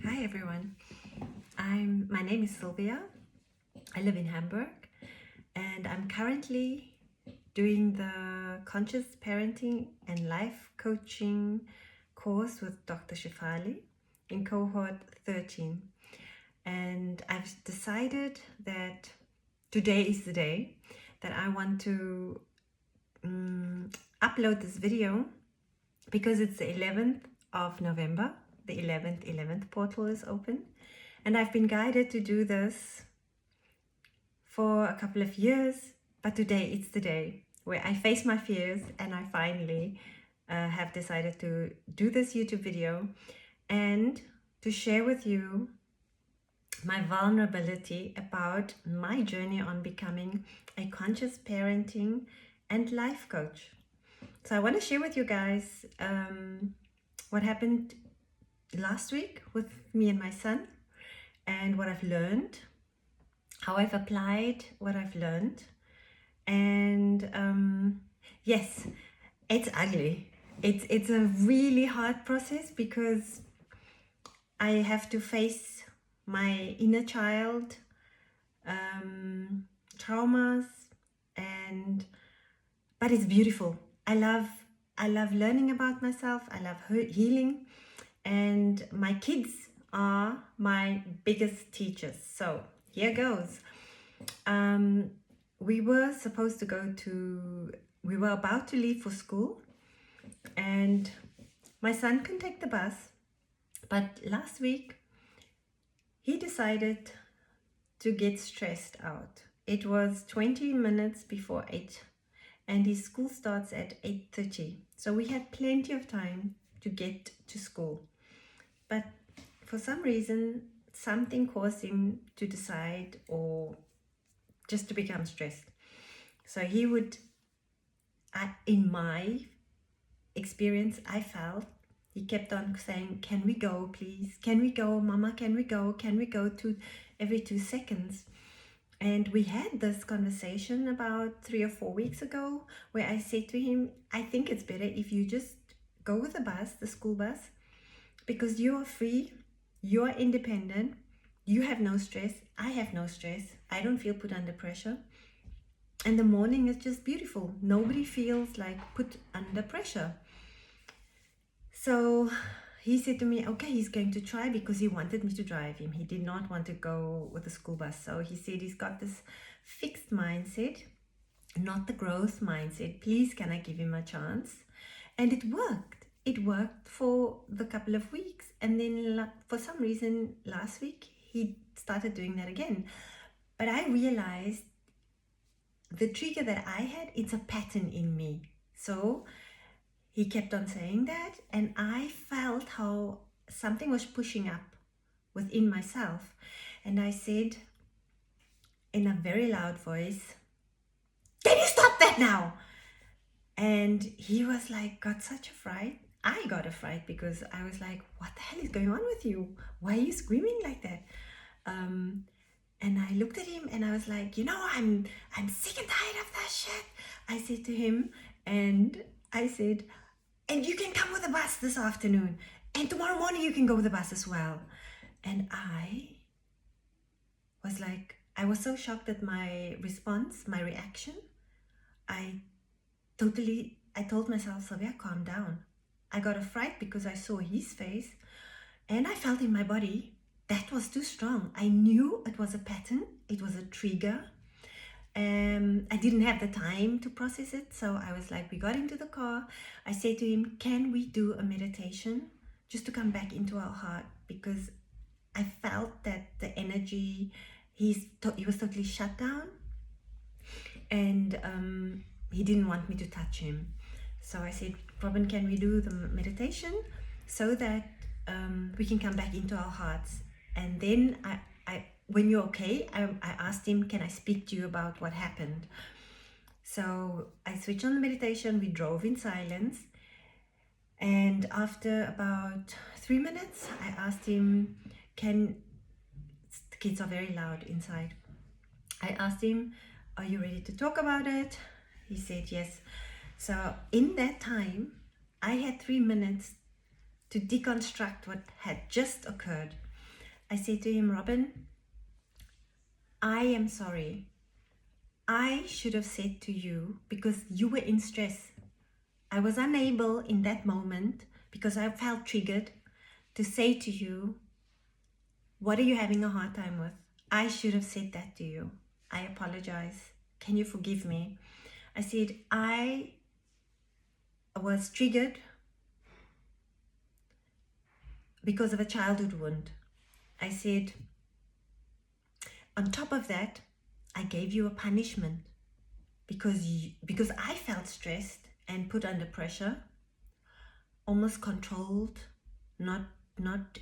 Hi everyone. My name is Sylvia. I live in Hamburg and I'm currently doing the conscious parenting and life coaching course with Dr. Shefali in cohort 13. And I've decided that today is the day that I want to upload this video because it's the 11th of November. The 11th portal is open. And I've been guided to do this for a couple of years, but today it's the day where I face my fears and I finally have decided to do this YouTube video and to share with you my vulnerability about my journey on becoming a conscious parenting and life coach. So I want to share with you guys what happened last week with me and my son and what I've learned, how I've applied what I've learned. And yes, it's ugly. It's a really hard process because I have to face my inner child traumas, but it's beautiful. I love learning about myself. I love healing, and my kids are my biggest teachers. So here goes. We were about to leave for school, and my son can take the bus, but last week he decided to get stressed out. It was 20 minutes before 8 and his school starts at 8:30. So we had plenty of time to get to school. But for some reason, something caused him to decide or just to become stressed. So he would, in my experience, I felt he kept on saying, "Can we go, please? Can we go, Mama? Can we go? Can we go?" to every 2 seconds. And we had this conversation about 3 or 4 weeks ago where I said to him, I think it's better if you just go with the bus, the school bus, because you are free, you are independent, you have no stress, I have no stress, I don't feel put under pressure. And the morning is just beautiful. Nobody feels like put under pressure. So he said to me, okay, he's going to try, because he wanted me to drive him. He did not want to go with the school bus. So he said he's got this fixed mindset, not the growth mindset. Please, can I give him a chance? And it worked. It worked for the couple of weeks. And then for some reason, last week, he started doing that again. But I realized the trigger that I had, it's a pattern in me. So he kept on saying that, and I felt how something was pushing up within myself. And I said in a very loud voice, "Can you stop that now?" And he was like, got such a fright. I got a fright because I was like, what the hell is going on with you? Why are you screaming like that? And I looked at him and I was like, I'm sick and tired of that shit. I said to him, and I said, and you can come with the bus this afternoon, and tomorrow morning you can go with the bus as well. And I was so shocked at my response, my reaction. I told myself, Sylvia, calm down. I got a fright because I saw his face and I felt in my body that was too strong. I knew it was a pattern, it was a trigger. I didn't have the time to process it. So I was like, we got into the car. I said to him, can we do a meditation just to come back into our heart? Because I felt that the energy, he was totally shut down, and he didn't want me to touch him. So I said, Robin, can we do the meditation so that we can come back into our hearts? And then when you're okay, I asked him, can I speak to you about what happened? So I switched on the meditation, we drove in silence. And after about 3 minutes, I asked him, the kids are very loud inside. I asked him, are you ready to talk about it? He said yes. So in that time, I had 3 minutes to deconstruct what had just occurred. I said to him, Robin, I am sorry. I should have said to you, because you were in stress. I was unable in that moment, because I felt triggered, to say to you, what are you having a hard time with? I should have said that to you. I apologize. Can you forgive me? I said, I was triggered because of a childhood wound. I said, on top of that, I gave you a punishment because I felt stressed and put under pressure, almost controlled, not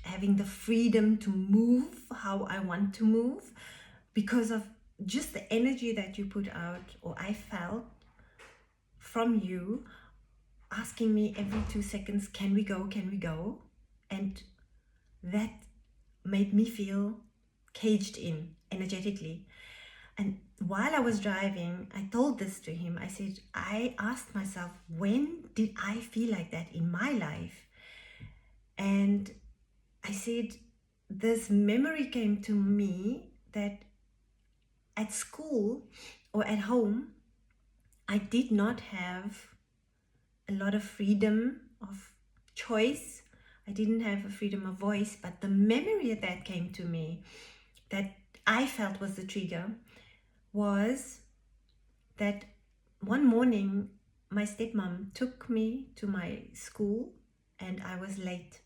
having the freedom to move how I want to move because of just the energy that you put out, or I felt from you asking me every 2 seconds, can we go? And that made me feel caged in energetically. And while I was driving, I told this to him. I said, I asked myself, when did I feel like that in my life? And I said, this memory came to me that at school or at home, I did not have a lot of freedom of choice. I didn't have a freedom of voice, but the memory that came to me that I felt was the trigger was that one morning my stepmom took me to my school and I was late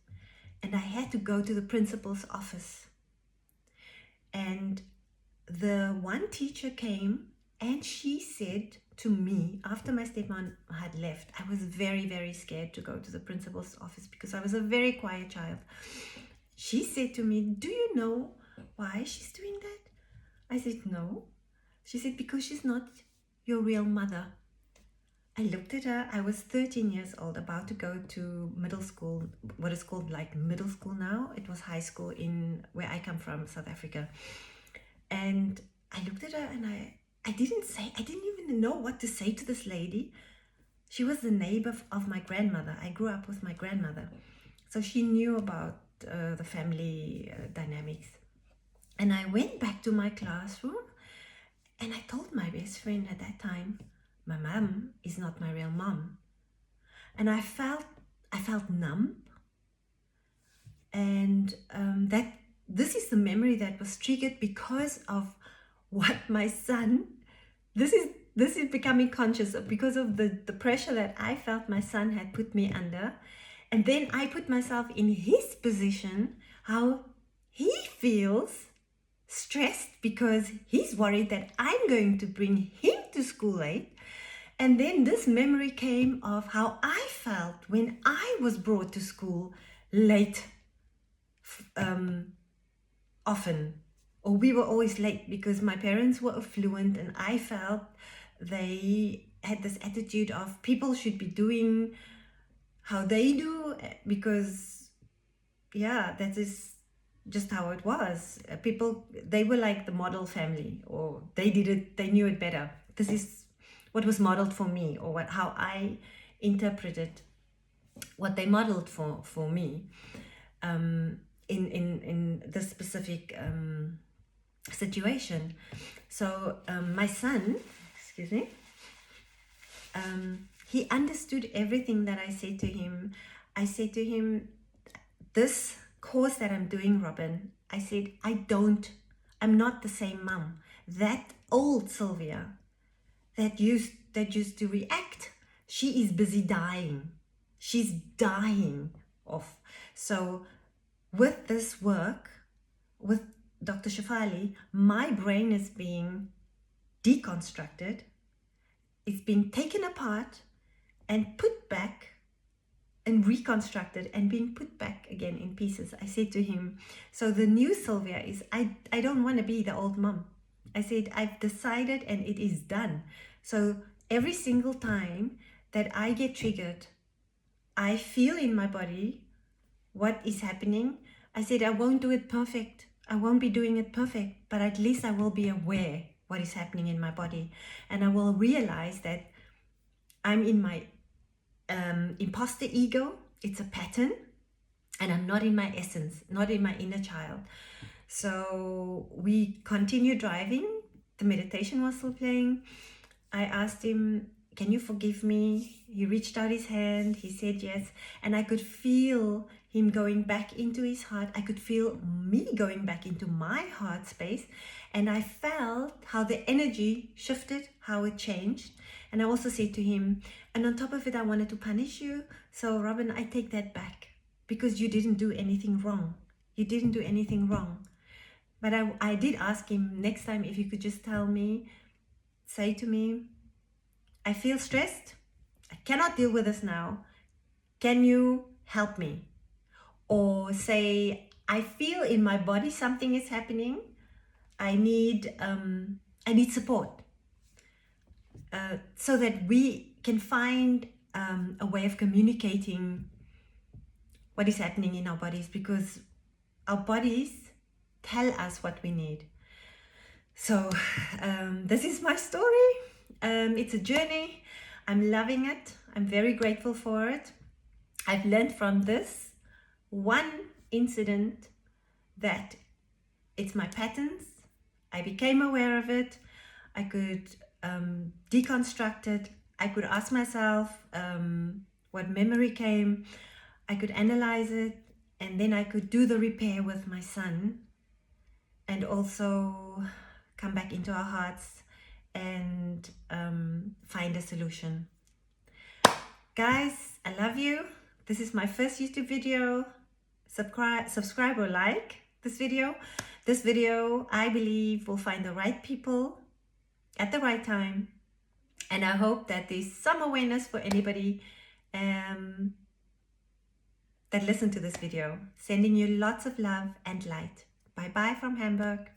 and I had to go to the principal's office. And the one teacher came and she said to me, after my stepmom had left, I was very, very scared to go to the principal's office because I was a very quiet child. She said to me, do you know why she's doing that? I said, no. She said, because she's not your real mother. I looked at her. I was 13 years old, about to go to middle school, what is called like middle school now. It was high school in where I come from, South Africa. And I looked at her and I didn't even know what to say to this lady. She was the neighbor of my grandmother. I grew up with my grandmother. So she knew about the family dynamics. And I went back to my classroom and I told my best friend at that time, my mom is not my real mom. And I felt numb. And that this is the memory that was triggered because of what my son, this is becoming conscious of because of the pressure that I felt my son had put me under. And then I put myself in his position, how he feels stressed because he's worried that I'm going to bring him to school late. And then this memory came of how I felt when I was brought to school late, often, or we were always late because my parents were affluent and I felt they had this attitude of people should be doing how they do because, yeah, that is just how it was. People, they were like the model family, or they knew it better. This is what was modeled for me, or how I interpreted what they modeled for me in this specific situation. So my son, excuse me, he understood everything that I said to him. I said to him, this course that I'm doing, Robin, I said, I'm not the same mom. That old Sylvia that used to react, she is busy dying. She's dying off. So with this work, with Dr. Shafali, my brain is being deconstructed. It's being taken apart and put back and reconstructed and being put back again in pieces. I said to him, so the new Sylvia is, I don't want to be the old mom. I said, I've decided and it is done. So every single time that I get triggered, I feel in my body what is happening. I said, I won't do it perfect. I won't be doing it perfect, but at least I will be aware what is happening in my body. And I will realize that I'm in my imposter ego. It's a pattern. and I'm not in my essence, not in my inner child. So we continued driving. The meditation was still playing. I asked him, can you forgive me? He reached out his hand. He said yes. And I could feel him going back into his heart. I could feel me going back into my heart space. And I felt how the energy shifted, how it changed. And I also said to him, and on top of it, I wanted to punish you. So Robin, I take that back, because you didn't do anything wrong. You didn't do anything wrong. But I did ask him, next time, if you could just tell me, say to me, I feel stressed. I cannot deal with this now. Can you help me? Or say, I feel in my body something is happening. I need support. So that we can find a way of communicating what is happening in our bodies, because our bodies tell us what we need. So this is my story. It's a journey. I'm loving it. I'm very grateful for it. I've learned from this one incident that it's my patterns. I became aware of it. I could deconstruct it. I could ask myself what memory came. I could analyze it, and then I could do the repair with my son, and also come back into our hearts and find a solution. Guys, I love you. This is my first YouTube video. Subscribe or like this video. This video, I believe, will find the right people at the right time. And I hope that there's some awareness for anybody that listened to this video. Sending you lots of love and light. Bye-bye from Hamburg.